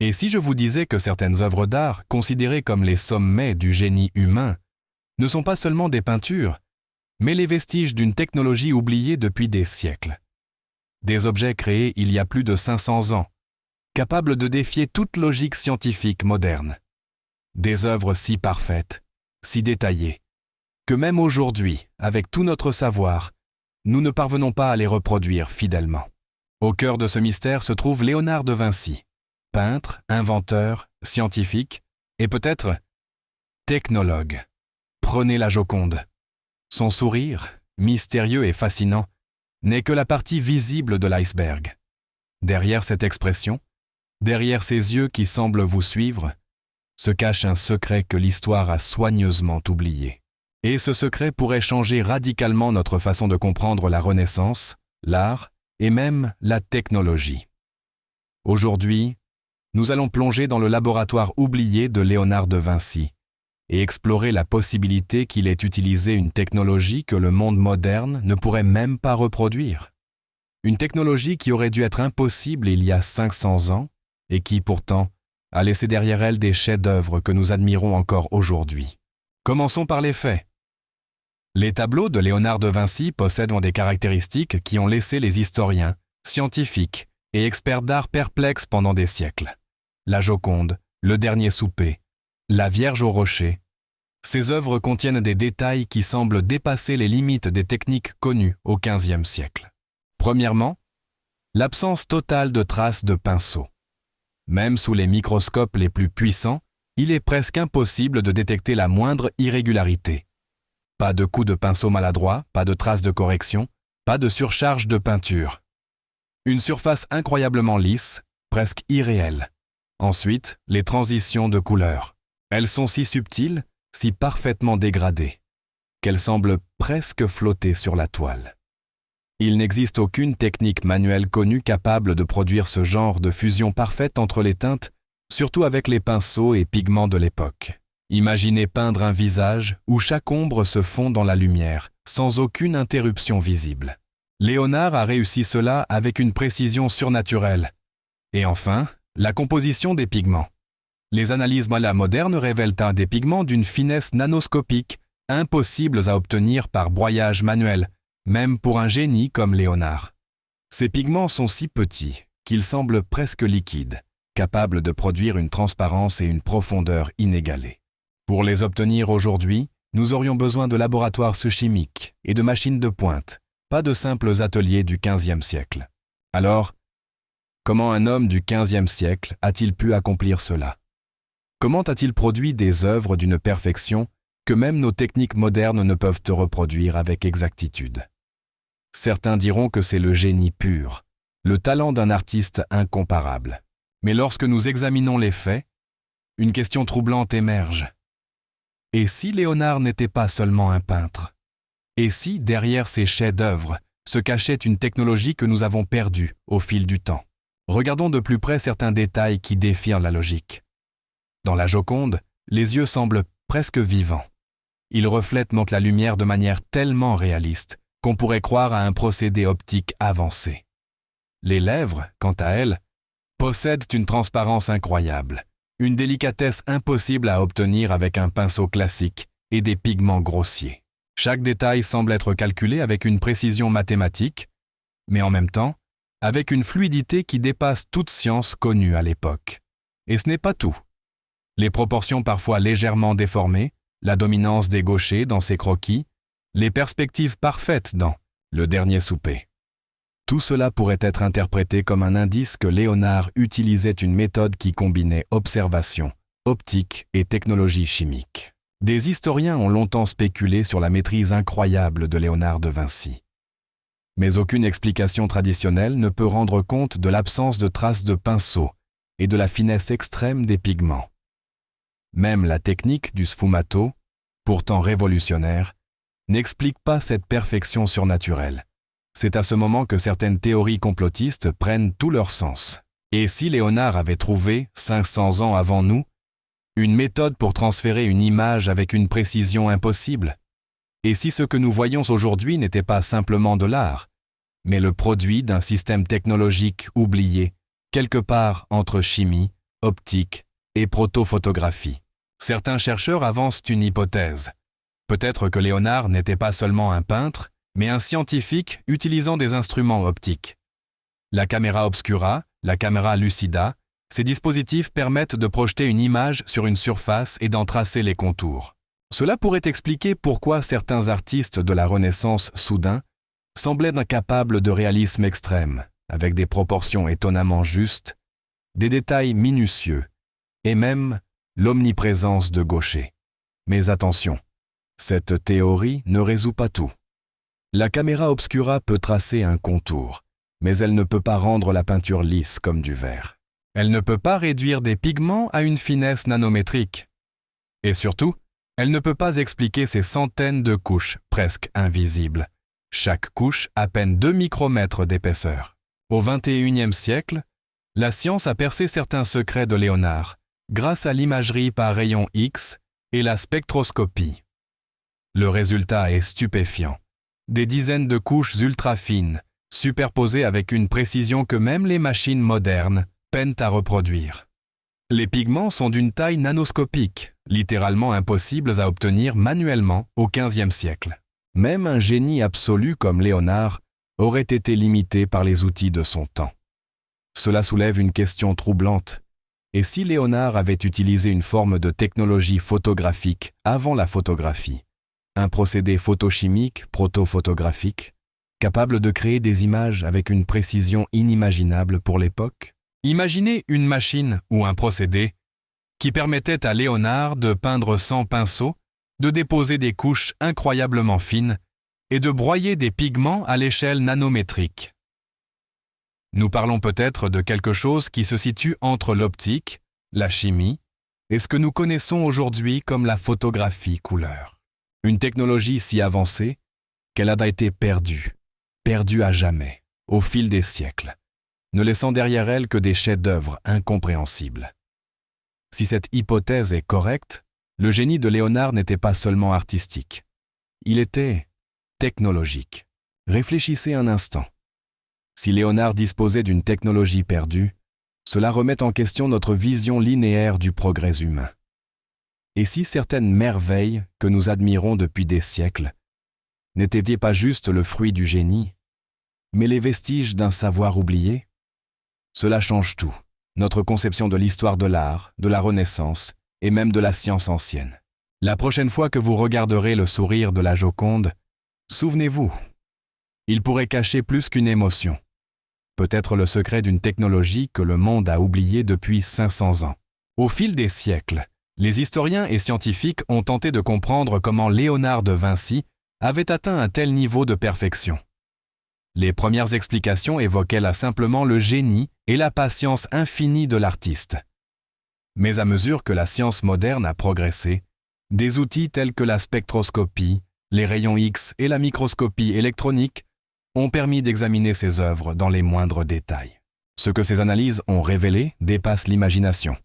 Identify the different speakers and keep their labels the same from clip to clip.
Speaker 1: Et si je vous disais que certaines œuvres d'art, considérées comme les sommets du génie humain, ne sont pas seulement des peintures, mais les vestiges d'une technologie oubliée depuis des siècles. Des objets créés il y a plus de 500 ans, capables de défier toute logique scientifique moderne. Des œuvres si parfaites, si détaillées, que même aujourd'hui, avec tout notre savoir, nous ne parvenons pas à les reproduire fidèlement. Au cœur de ce mystère se trouve Léonard de Vinci, peintre, inventeur, scientifique et peut-être technologue. Prenez la Joconde. Son sourire, mystérieux et fascinant, n'est que la partie visible de l'iceberg. Derrière cette expression, derrière ces yeux qui semblent vous suivre, se cache un secret que l'histoire a soigneusement oublié. Et ce secret pourrait changer radicalement notre façon de comprendre la Renaissance, l'art et même la technologie. Aujourd'hui, nous allons plonger dans le laboratoire oublié de Léonard de Vinci et explorer la possibilité qu'il ait utilisé une technologie que le monde moderne ne pourrait même pas reproduire. Une technologie qui aurait dû être impossible il y a 500 ans et qui, pourtant, a laissé derrière elle des chefs-d'œuvre que nous admirons encore aujourd'hui. Commençons par les faits. Les tableaux de Léonard de Vinci possèdent des caractéristiques qui ont laissé les historiens, scientifiques et experts d'art perplexes pendant des siècles. La Joconde, le Dernier Souper, la Vierge au rocher. Ces œuvres contiennent des détails qui semblent dépasser les limites des techniques connues au XVe siècle. Premièrement, l'absence totale de traces de pinceau. Même sous les microscopes les plus puissants, il est presque impossible de détecter la moindre irrégularité. Pas de coup de pinceau maladroit, pas de traces de correction, pas de surcharge de peinture. Une surface incroyablement lisse, presque irréelle. Ensuite, les transitions de couleurs. Elles sont si subtiles, si parfaitement dégradées, qu'elles semblent presque flotter sur la toile. Il n'existe aucune technique manuelle connue capable de produire ce genre de fusion parfaite entre les teintes, surtout avec les pinceaux et pigments de l'époque. Imaginez peindre un visage où chaque ombre se fond dans la lumière, sans aucune interruption visible. Léonard a réussi cela avec une précision surnaturelle. Et enfin, la composition des pigments. Les analyses modernes révèlent des pigments d'une finesse nanoscopique, impossibles à obtenir par broyage manuel, même pour un génie comme Léonard. Ces pigments sont si petits qu'ils semblent presque liquides, capables de produire une transparence et une profondeur inégalées. Pour les obtenir aujourd'hui, nous aurions besoin de laboratoires chimiques et de machines de pointe, pas de simples ateliers du XVe siècle. Alors, comment un homme du XVe siècle a-t-il pu accomplir cela? Comment a-t-il produit des œuvres d'une perfection que même nos techniques modernes ne peuvent reproduire avec exactitude? Certains diront que c'est le génie pur, le talent d'un artiste incomparable. Mais lorsque nous examinons les faits, une question troublante émerge. Et si Léonard n'était pas seulement un peintre? Et si, derrière ces chefs-d'œuvre, se cachait une technologie que nous avons perdue au fil du temps? Regardons de plus près certains détails qui défient la logique. Dans la Joconde, les yeux semblent presque vivants. Ils reflètent la lumière de manière tellement réaliste qu'on pourrait croire à un procédé optique avancé. Les lèvres, quant à elles, possèdent une transparence incroyable, une délicatesse impossible à obtenir avec un pinceau classique et des pigments grossiers. Chaque détail semble être calculé avec une précision mathématique, mais en même temps, avec une fluidité qui dépasse toute science connue à l'époque. Et ce n'est pas tout. Les proportions parfois légèrement déformées, la dominance des gauchers dans ses croquis, les perspectives parfaites dans Le Dernier Souper. Tout cela pourrait être interprété comme un indice que Léonard utilisait une méthode qui combinait observation, optique et technologie chimique. Des historiens ont longtemps spéculé sur la maîtrise incroyable de Léonard de Vinci. Mais aucune explication traditionnelle ne peut rendre compte de l'absence de traces de pinceau et de la finesse extrême des pigments. Même la technique du sfumato, pourtant révolutionnaire, n'explique pas cette perfection surnaturelle. C'est à ce moment que certaines théories complotistes prennent tout leur sens. Et si Léonard avait trouvé, 500 ans avant nous, une méthode pour transférer une image avec une précision impossible? Et si ce que nous voyons aujourd'hui n'était pas simplement de l'art, mais le produit d'un système technologique oublié, quelque part entre chimie, optique et protophotographie. Certains chercheurs avancent une hypothèse. Peut-être que Léonard n'était pas seulement un peintre, mais un scientifique utilisant des instruments optiques. La caméra obscura, la caméra lucida, ces dispositifs permettent de projeter une image sur une surface et d'en tracer les contours. Cela pourrait expliquer pourquoi certains artistes de la Renaissance soudain semblaient incapables de réalisme extrême, avec des proportions étonnamment justes, des détails minutieux, et même l'omniprésence de gauchers. Mais attention, cette théorie ne résout pas tout. La caméra obscura peut tracer un contour, mais elle ne peut pas rendre la peinture lisse comme du verre. Elle ne peut pas réduire des pigments à une finesse nanométrique. Et surtout, elle ne peut pas expliquer ces centaines de couches presque invisibles, chaque couche à peine 2 micromètres d'épaisseur. Au XXIe siècle, la science a percé certains secrets de Léonard grâce à l'imagerie par rayons X et la spectroscopie. Le résultat est stupéfiant. Des dizaines de couches ultra fines, superposées avec une précision que même les machines modernes peinent à reproduire. Les pigments sont d'une taille nanoscopique, littéralement impossibles à obtenir manuellement au XVe siècle. Même un génie absolu comme Léonard aurait été limité par les outils de son temps. Cela soulève une question troublante. Et si Léonard avait utilisé une forme de technologie photographique avant la photographie, un procédé photochimique protophotographique, capable de créer des images avec une précision inimaginable pour l'époque? Imaginez une machine ou un procédé qui permettait à Léonard de peindre sans pinceau, de déposer des couches incroyablement fines et de broyer des pigments à l'échelle nanométrique. Nous parlons peut-être de quelque chose qui se situe entre l'optique, la chimie et ce que nous connaissons aujourd'hui comme la photographie couleur. Une technologie si avancée qu'elle a été perdue à jamais, au fil des siècles, ne laissant derrière elle que des chefs-d'œuvre incompréhensibles. Si cette hypothèse est correcte, le génie de Léonard n'était pas seulement artistique. Il était technologique. Réfléchissez un instant. Si Léonard disposait d'une technologie perdue, cela remet en question notre vision linéaire du progrès humain. Et si certaines merveilles que nous admirons depuis des siècles n'étaient pas juste le fruit du génie, mais les vestiges d'un savoir oublié? Cela change tout, notre conception de l'histoire de l'art, de la Renaissance et même de la science ancienne. La prochaine fois que vous regarderez le sourire de la Joconde, souvenez-vous, il pourrait cacher plus qu'une émotion. Peut-être le secret d'une technologie que le monde a oubliée depuis 500 ans. Au fil des siècles, les historiens et scientifiques ont tenté de comprendre comment Léonard de Vinci avait atteint un tel niveau de perfection. Les premières explications évoquaient là simplement le génie et la patience infinie de l'artiste. Mais à mesure que la science moderne a progressé, des outils tels que la spectroscopie, les rayons X et la microscopie électronique ont permis d'examiner ses œuvres dans les moindres détails. Ce que ces analyses ont révélé dépasse l'imagination.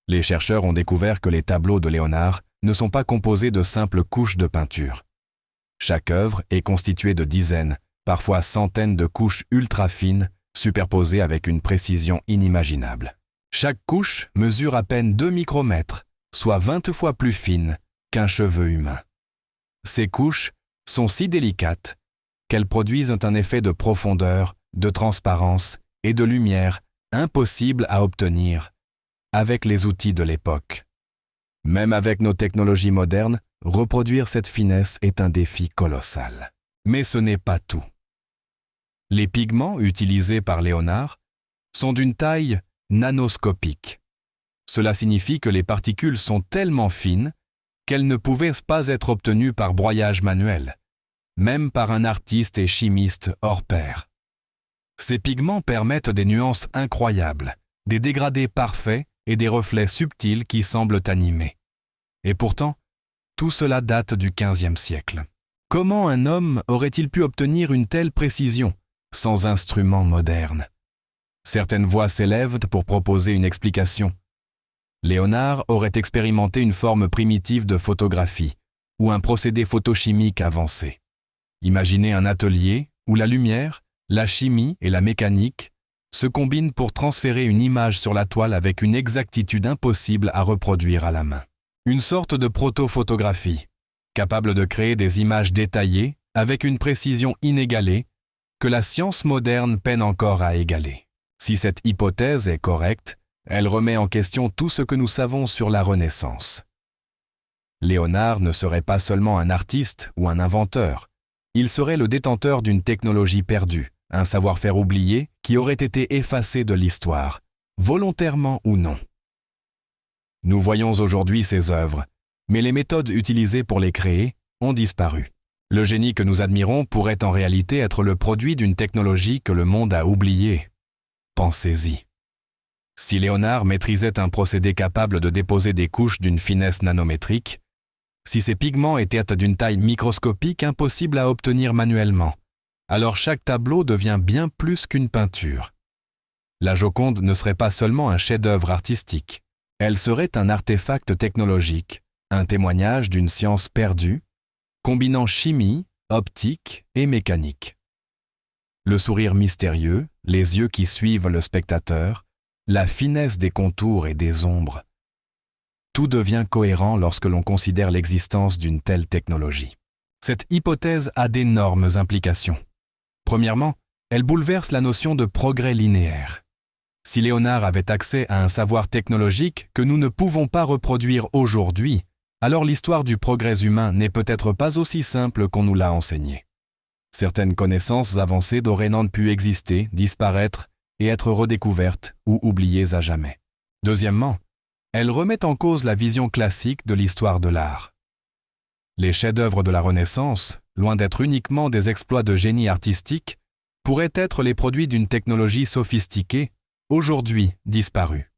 Speaker 1: Les chercheurs ont découvert que les tableaux de Léonard ne sont pas composés de simples couches de peinture. Chaque œuvre est constituée de dizaines, parfois centaines de couches ultra fines, superposées avec une précision inimaginable. Chaque couche mesure à peine 2 micromètres, soit 20 fois plus fine qu'un cheveu humain. Ces couches sont si délicates qu'elles produisent un effet de profondeur, de transparence et de lumière impossible à obtenir avec les outils de l'époque. Même avec nos technologies modernes, reproduire cette finesse est un défi colossal. Mais ce n'est pas tout. Les pigments utilisés par Léonard sont d'une taille nanoscopique. Cela signifie que les particules sont tellement fines qu'elles ne pouvaient pas être obtenues par broyage manuel, même par un artiste et chimiste hors pair. Ces pigments permettent des nuances incroyables, des dégradés parfaits et des reflets subtils qui semblent animés. Et pourtant, tout cela date du XVe siècle. Comment un homme aurait-il pu obtenir une telle précision sans instruments modernes? Certaines voix s'élèvent pour proposer une explication. Léonard aurait expérimenté une forme primitive de photographie ou un procédé photochimique avancé. Imaginez un atelier où la lumière, la chimie et la mécanique se combinent pour transférer une image sur la toile avec une exactitude impossible à reproduire à la main. Une sorte de proto-photographie, capable de créer des images détaillées avec une précision inégalée que la science moderne peine encore à égaler. Si cette hypothèse est correcte, elle remet en question tout ce que nous savons sur la Renaissance. Léonard ne serait pas seulement un artiste ou un inventeur, il serait le détenteur d'une technologie perdue, un savoir-faire oublié qui aurait été effacé de l'histoire, volontairement ou non. Nous voyons aujourd'hui ses œuvres, mais les méthodes utilisées pour les créer ont disparu. Le génie que nous admirons pourrait en réalité être le produit d'une technologie que le monde a oubliée. Pensez-y. Si Léonard maîtrisait un procédé capable de déposer des couches d'une finesse nanométrique, si ces pigments étaient d'une taille microscopique impossible à obtenir manuellement, alors chaque tableau devient bien plus qu'une peinture. La Joconde ne serait pas seulement un chef-d'œuvre artistique, elle serait un artefact technologique, un témoignage d'une science perdue, combinant chimie, optique et mécanique. Le sourire mystérieux, les yeux qui suivent le spectateur, la finesse des contours et des ombres. Tout devient cohérent lorsque l'on considère l'existence d'une telle technologie. Cette hypothèse a d'énormes implications. Premièrement, elle bouleverse la notion de progrès linéaire. Si Léonard avait accès à un savoir technologique que nous ne pouvons pas reproduire aujourd'hui, alors l'histoire du progrès humain n'est peut-être pas aussi simple qu'on nous l'a enseigné. Certaines connaissances avancées dorénavant pu exister, disparaître et être redécouvertes ou oubliées à jamais. Deuxièmement, elle remet en cause la vision classique de l'histoire de l'art. Les chefs-d'œuvre de la Renaissance, loin d'être uniquement des exploits de génie artistique, pourraient être les produits d'une technologie sophistiquée, aujourd'hui disparue.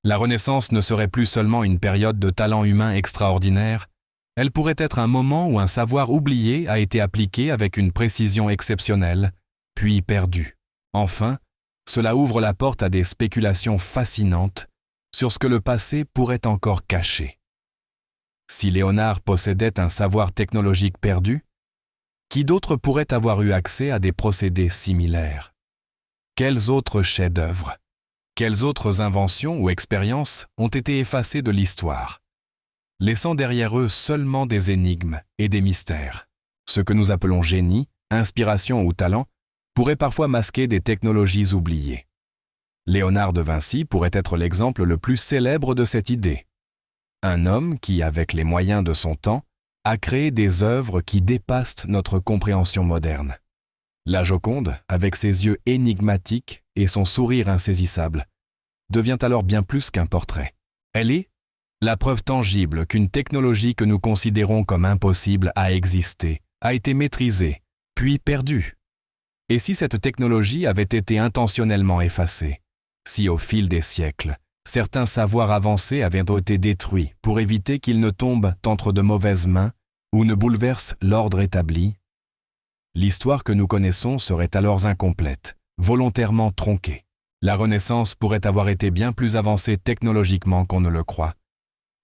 Speaker 1: La Renaissance ne serait plus seulement une période de talent humain extraordinaire, elle pourrait être un moment où un savoir oublié a été appliqué avec une précision exceptionnelle, puis perdu. Enfin, cela ouvre la porte à des spéculations fascinantes sur ce que le passé pourrait encore cacher. Si Léonard possédait un savoir technologique perdu, qui d'autre pourrait avoir eu accès à des procédés similaires? Quels autres chefs-d'œuvre? Quelles autres inventions ou expériences ont été effacées de l'histoire, laissant derrière eux seulement des énigmes et des mystères? Ce que nous appelons génie, inspiration ou talent pourrait parfois masquer des technologies oubliées. Léonard de Vinci pourrait être l'exemple le plus célèbre de cette idée. Un homme qui, avec les moyens de son temps, a créé des œuvres qui dépassent notre compréhension moderne. La Joconde, avec ses yeux énigmatiques et son sourire insaisissable, devient alors bien plus qu'un portrait. Elle est la preuve tangible qu'une technologie que nous considérons comme impossible a existé, a été maîtrisée, puis perdue. Et si cette technologie avait été intentionnellement effacée? Si au fil des siècles, certains savoirs avancés avaient été détruits pour éviter qu'ils ne tombent entre de mauvaises mains ou ne bouleversent l'ordre établi, l'histoire que nous connaissons serait alors incomplète, volontairement tronquée. La Renaissance pourrait avoir été bien plus avancée technologiquement qu'on ne le croit.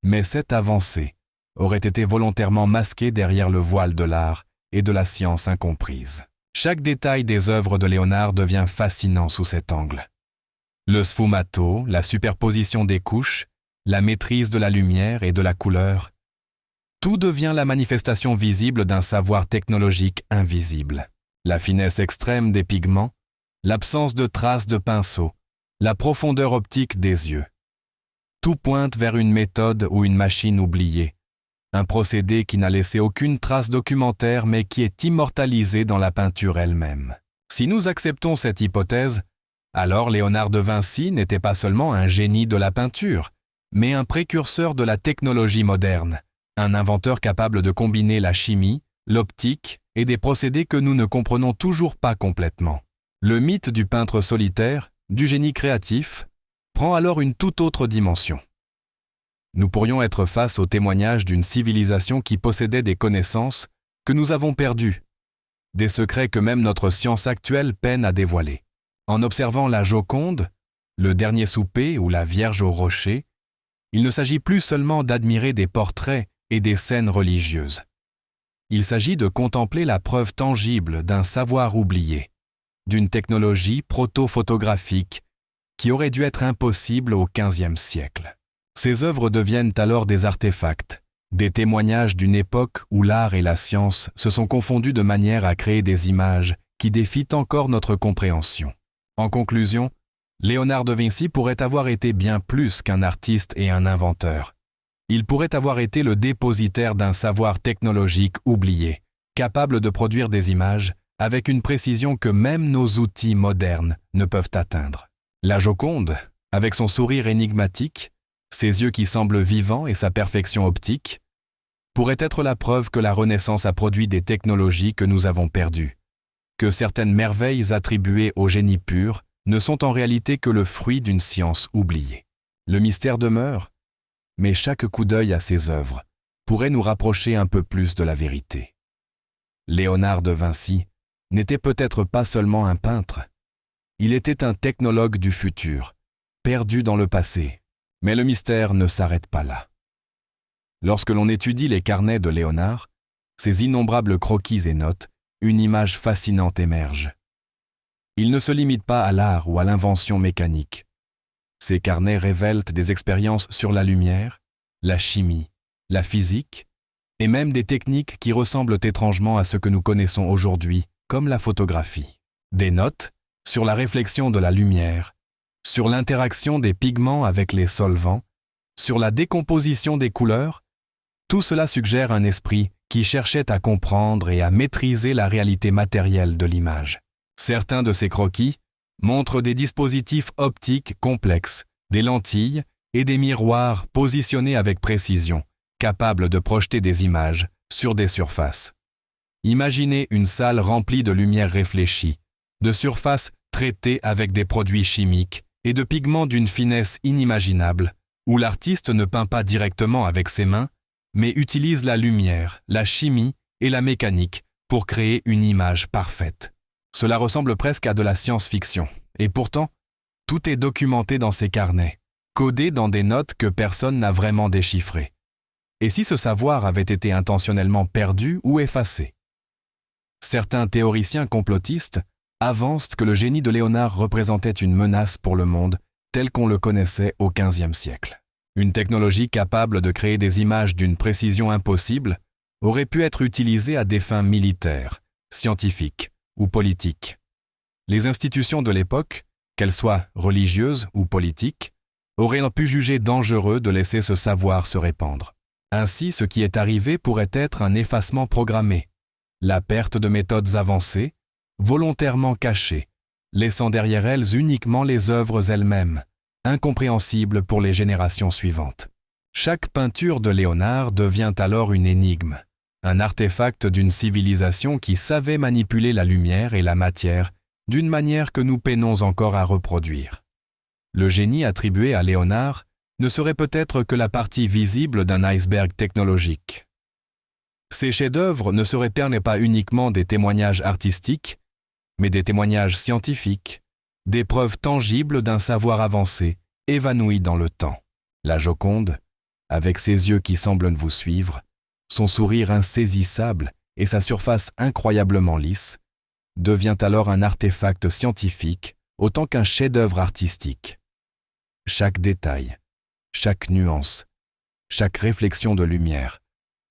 Speaker 1: Mais cette avancée aurait été volontairement masquée derrière le voile de l'art et de la science incomprise. Chaque détail des œuvres de Léonard devient fascinant sous cet angle. Le sfumato, la superposition des couches, la maîtrise de la lumière et de la couleur, tout devient la manifestation visible d'un savoir technologique invisible. La finesse extrême des pigments, l'absence de traces de pinceau, la profondeur optique des yeux. Tout pointe vers une méthode ou une machine oubliée, un procédé qui n'a laissé aucune trace documentaire mais qui est immortalisé dans la peinture elle-même. Si nous acceptons cette hypothèse, alors Léonard de Vinci n'était pas seulement un génie de la peinture, mais un précurseur de la technologie moderne, un inventeur capable de combiner la chimie, l'optique et des procédés que nous ne comprenons toujours pas complètement. Le mythe du peintre solitaire, du génie créatif, prend alors une toute autre dimension. Nous pourrions être face au témoignage d'une civilisation qui possédait des connaissances que nous avons perdues, des secrets que même notre science actuelle peine à dévoiler. En observant la Joconde, le Dernier Souper ou la Vierge au Rocher, il ne s'agit plus seulement d'admirer des portraits et des scènes religieuses. Il s'agit de contempler la preuve tangible d'un savoir oublié, d'une technologie proto-photographique qui aurait dû être impossible au XVe siècle. Ces œuvres deviennent alors des artefacts, des témoignages d'une époque où l'art et la science se sont confondus de manière à créer des images qui défient encore notre compréhension. En conclusion, Léonard de Vinci pourrait avoir été bien plus qu'un artiste et un inventeur. Il pourrait avoir été le dépositaire d'un savoir technologique oublié, capable de produire des images avec une précision que même nos outils modernes ne peuvent atteindre. La Joconde, avec son sourire énigmatique, ses yeux qui semblent vivants et sa perfection optique, pourrait être la preuve que la Renaissance a produit des technologies que nous avons perdues, que certaines merveilles attribuées au génie pur ne sont en réalité que le fruit d'une science oubliée. Le mystère demeure, mais chaque coup d'œil à ses œuvres pourrait nous rapprocher un peu plus de la vérité. Léonard de Vinci n'était peut-être pas seulement un peintre, il était un technologue du futur, perdu dans le passé. Mais le mystère ne s'arrête pas là. Lorsque l'on étudie les carnets de Léonard, ses innombrables croquis et notes, une image fascinante émerge. Il ne se limite pas à l'art ou à l'invention mécanique. Ses carnets révèlent des expériences sur la lumière, la chimie, la physique, et même des techniques qui ressemblent étrangement à ce que nous connaissons aujourd'hui, comme la photographie. Des notes sur la réflexion de la lumière, sur l'interaction des pigments avec les solvants, sur la décomposition des couleurs, tout cela suggère un esprit qui cherchait à comprendre et à maîtriser la réalité matérielle de l'image. Certains de ces croquis montrent des dispositifs optiques complexes, des lentilles et des miroirs positionnés avec précision, capables de projeter des images sur des surfaces. Imaginez une salle remplie de lumière réfléchie, de surfaces traitées avec des produits chimiques et de pigments d'une finesse inimaginable, où l'artiste ne peint pas directement avec ses mains, mais utilise la lumière, la chimie et la mécanique pour créer une image parfaite. Cela ressemble presque à de la science-fiction, et pourtant, tout est documenté dans ces carnets, codé dans des notes que personne n'a vraiment déchiffrées. Et si ce savoir avait été intentionnellement perdu ou effacé? Certains théoriciens complotistes avancent que le génie de Léonard représentait une menace pour le monde tel qu'on le connaissait au XVe siècle. Une technologie capable de créer des images d'une précision impossible aurait pu être utilisée à des fins militaires, scientifiques ou politiques. Les institutions de l'époque, qu'elles soient religieuses ou politiques, auraient pu juger dangereux de laisser ce savoir se répandre. Ainsi, ce qui est arrivé pourrait être un effacement programmé, la perte de méthodes avancées, volontairement cachées, laissant derrière elles uniquement les œuvres elles-mêmes, incompréhensibles pour les générations suivantes. Chaque peinture de Léonard devient alors une énigme, un artefact d'une civilisation qui savait manipuler la lumière et la matière d'une manière que nous peinons encore à reproduire. Le génie attribué à Léonard ne serait peut-être que la partie visible d'un iceberg technologique. Ces chefs-d'œuvre ne seraient pas uniquement des témoignages artistiques, mais des témoignages scientifiques, des preuves tangibles d'un savoir avancé, évanoui dans le temps. La Joconde, avec ses yeux qui semblent vous suivre, son sourire insaisissable et sa surface incroyablement lisse, devient alors un artefact scientifique autant qu'un chef-d'œuvre artistique. Chaque détail, chaque nuance, chaque réflexion de lumière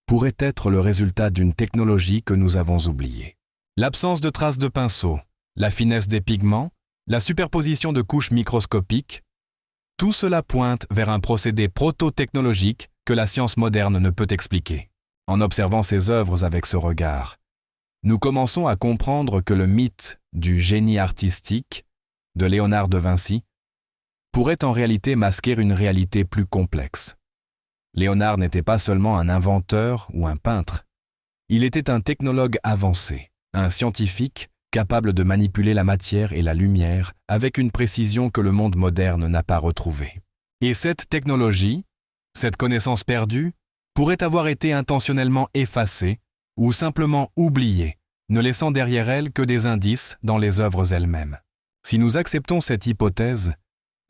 Speaker 1: pourrait être le résultat d'une technologie que nous avons oubliée. L'absence de traces de pinceau, la finesse des pigments, la superposition de couches microscopiques, tout cela pointe vers un procédé proto-technologique que la science moderne ne peut expliquer. En observant ces œuvres avec ce regard, nous commençons à comprendre que le mythe du génie artistique de Léonard de Vinci pourrait en réalité masquer une réalité plus complexe. Léonard n'était pas seulement un inventeur ou un peintre, il était un technologue avancé, un scientifique capable de manipuler la matière et la lumière avec une précision que le monde moderne n'a pas retrouvée. Et cette technologie, cette connaissance perdue, pourrait avoir été intentionnellement effacée ou simplement oubliée, ne laissant derrière elle que des indices dans les œuvres elles-mêmes. Si nous acceptons cette hypothèse,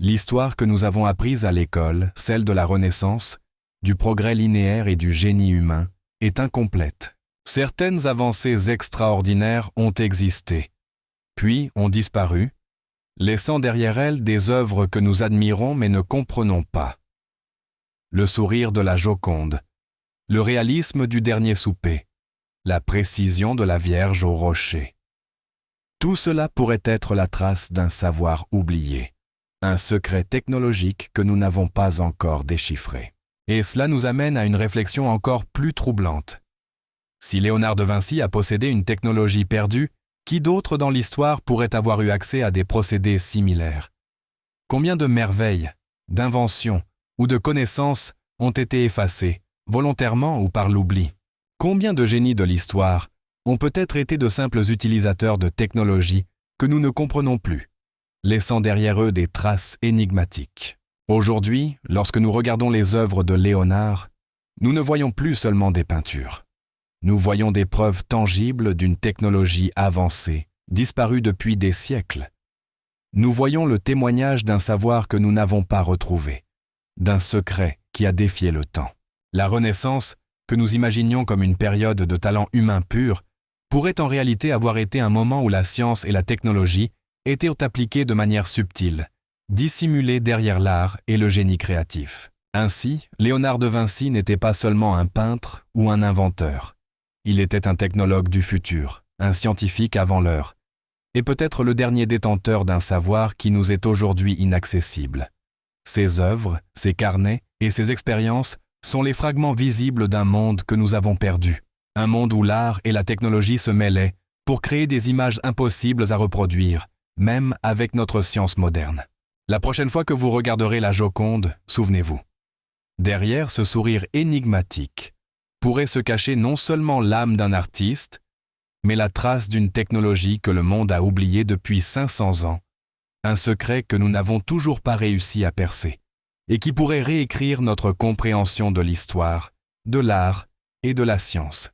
Speaker 1: l'histoire que nous avons apprise à l'école, celle de la Renaissance, du progrès linéaire et du génie humain, est incomplète. Certaines avancées extraordinaires ont existé, puis ont disparu, laissant derrière elles des œuvres que nous admirons mais ne comprenons pas. Le sourire de la Joconde, le réalisme du dernier souper, la précision de la Vierge au rocher. Tout cela pourrait être la trace d'un savoir oublié, un secret technologique que nous n'avons pas encore déchiffré. Et cela nous amène à une réflexion encore plus troublante. Si Léonard de Vinci a possédé une technologie perdue, qui d'autre dans l'histoire pourrait avoir eu accès à des procédés similaires? Combien de merveilles, d'inventions ou de connaissances ont été effacées, volontairement ou par l'oubli? Combien de génies de l'histoire ont peut-être été de simples utilisateurs de technologies que nous ne comprenons plus, laissant derrière eux des traces énigmatiques? Aujourd'hui, lorsque nous regardons les œuvres de Léonard, nous ne voyons plus seulement des peintures. Nous voyons des preuves tangibles d'une technologie avancée, disparue depuis des siècles. Nous voyons le témoignage d'un savoir que nous n'avons pas retrouvé, d'un secret qui a défié le temps. La Renaissance, que nous imaginions comme une période de talent humain pur, pourrait en réalité avoir été un moment où la science et la technologie étaient appliquées de manière subtile, dissimulées derrière l'art et le génie créatif. Ainsi, Léonard de Vinci n'était pas seulement un peintre ou un inventeur. Il était un technologue du futur, un scientifique avant l'heure, et peut-être le dernier détenteur d'un savoir qui nous est aujourd'hui inaccessible. Ses œuvres, ses carnets et ses expériences sont les fragments visibles d'un monde que nous avons perdu. Un monde où l'art et la technologie se mêlaient pour créer des images impossibles à reproduire, même avec notre science moderne. La prochaine fois que vous regarderez la Joconde, souvenez-vous. Derrière ce sourire énigmatique pourrait se cacher non seulement l'âme d'un artiste, mais la trace d'une technologie que le monde a oubliée depuis 500 ans, un secret que nous n'avons toujours pas réussi à percer, et qui pourrait réécrire notre compréhension de l'histoire, de l'art et de la science.